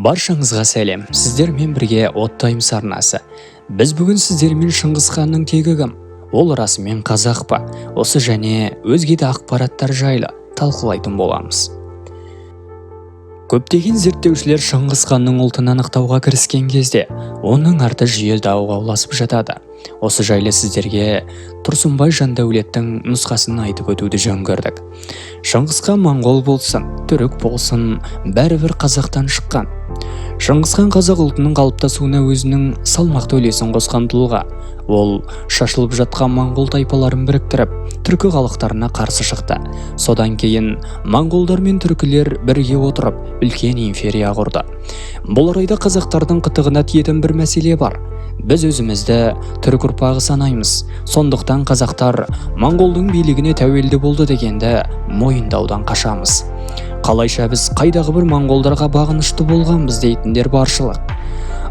Баршаңызға сәлем, сіздермен бірге Оттаймс арнасы. Біз бүгін сіздермен Шыңғыс ханның тегі кім? Ол расымен қазақ па? Осы және өзге де ақпараттар жайлы талқылайтын боламыз. Көптеген зерттеушілер Шыңғыс ханның ұлтын анықтауға кіріскен кезде, оның арты жиі дауға ұласып жатады. Осы жайлы сіздерге Тұрсынбай Жандәулеттің нұсқасын айтып өтуді жөн көрдік. Шыңғыс хан моңғол болсын, түрік болсын, бәрібір қазақтан шыққан. Шыңғыс хан қазақ ұлтының қалыптасуына өзінің салмақты үлесін қосқан тұлға. Ол шашылып жатқан моңғол тайпаларын біріктіріп, түркі халықтарына қарсы шықты. Содан кейін моңғолдар мен түркілер бірге отырып, үлкен империя құрды. Бұл орайда қазақтардың қытығына тиетін бір мәселе бар. Біз өзімізді түрік ұрпағы санаймыз. Сондықтан қазақтар моңғолдың билігіне тәуелді болды дегенді мойындаудан қашамыз. Қалайша біз қайдағы бір моңғолдарға бағынышты болғанбыз дейтіндер баршылық.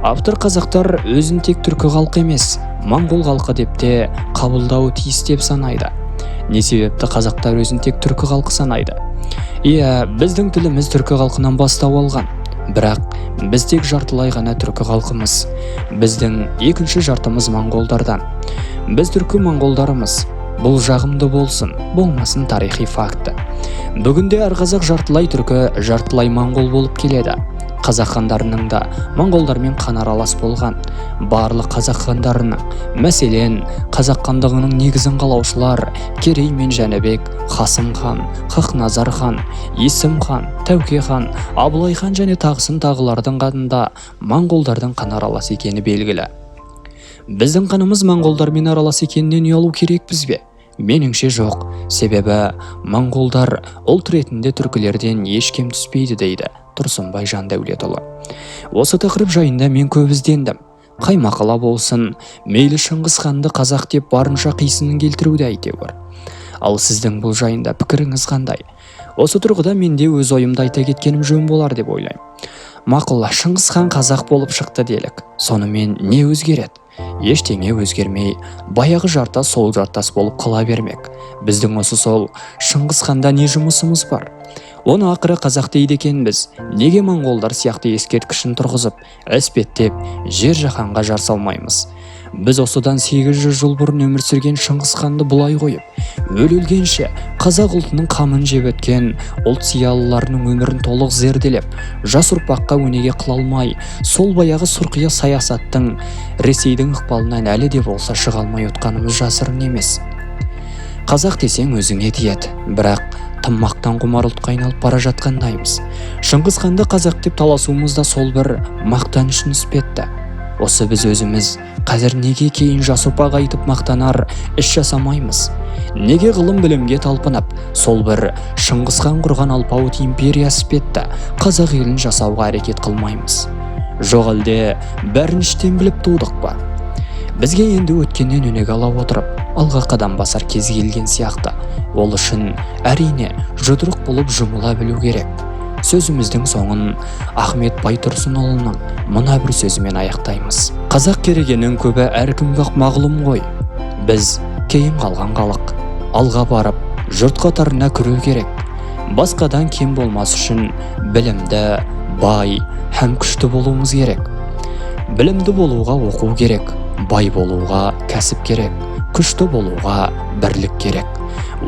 Автор қазақтар өзін тек түркі халқы емес, моңғол халқы деп те қабылдауы тиіс деп санайды. Не себепті қазақтар өзін тек түркі халқы санайды? Иә, біздің тіліміз түркі халқынан бастау алған. Бірақ біз тек жартылай ғана түркі халқымыз. Біздің екінші жартымыз моңғолдардан. Біз түркі моңғолдарымыз. Бұл жағымды болсын, болмасын тарихи факті. Бүгінде әр қазақ жартылай түркі, жартылай моңғол болып келеді. Қазақ хандарының да моңғолдармен қан аралас болған. Барлық қазақ хандарының, мәселен, қазақ хандығының негізін қалаушылар Керей мен Жәнібек, Қасым хан, Хақназар хан, Есім хан, Тәуке хан, Абылай хан және тағысын тағылардың қанында моңғолдардың қан аралас екені белгілі. Біздің қанымыз моңғолдармен аралас екенінен ұялу керекпіз бе? Меніңше жоқ, себебі моңғолдар ұлт ретінде түркілерден еш кем түспейді дейді Тұрсынбай Жандәулетұлы. Осы тақырып жайында мен көп іздендім. Қай мақала болсын, мейлі Шыңғыс ханды қазақ деп барынша қисынын келтіруді әйтеуір. Ал сіздің бұл жайында пікіріңіз қандай? Осы тұрғыда мен де өз ойымды айта кеткенім жөн болар деп ойлаймын. Мақұл, Шыңғыс хан қазақ болып шықты делік. Сонымен не өзгереді? Ештеңе өзгермей, баяғы жартас сол жартас болып қала бермек. Біздің осы сол Шыңғыс ханда не жұмысымыз бар? Оны ақыры қазақ дейді екенбіз. Неге моңғолдар сияқты ескерткішін тұрғызып, әспеттеп, жер жаһанға жар салмаймыз? Біз осыдан 800 жыл бұрын өмір сүрген Шыңғыс ханды бұлай қойып, өлгенше қазақ ұлтының қамын жеп өткен ұлт зиялыларының өмірін толық зерделеп, жас ұрпаққа өнеге қыла алмай, сол баяғы сұрқия саясаттың Ресейдің ықпалынан әлі де болса шыға алмай отқанымыз жасырын емес. Қазақ десең өзіңе тиеді, бірақ тым мақтан құмар ұлтқа айналып бара жатқандаймыз. Шыңғыс ханды қазақ деп таласуымыз да сол бір мақтан үшін іспетті. Осы біз өзіміз қазір неге кейін жас ұрпақ айтып мақтанар іс жасамаймыз? Неге ғылым білімге талпынып, сол бір Шыңғыс хан құрған алпауыт империя іспетті қазақ елін жасауға әрекет қылмаймыз? Жоқ әлде бәрін іштен біліп тудық па? Бізге енді өткеннен өнеге ала отырып, алға қадам басар кез келген сияқты. Ол үшін әрине жұдырық болып жұмыла білу керек. Сөзіміздің соңын Ахмет Байтұрсынұлының мына бір сөзімен аяқтаймыз. Қазақ керегенің көбі әркімге мағлұм ғой. Біз кейін қалған халық. Алға барып, жұрт қатарына кіру керек. Басқадан кем болмас үшін білімді, бай һәм күшті болуымыз керек. Білімді болуға оқу керек. Бай болуға кәсіп керек, күшті болуға бірлік керек.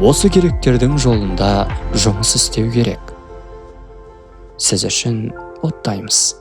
Осы керектердің жолында жұмыс істеу керек. Сіз үшін Оттаймс.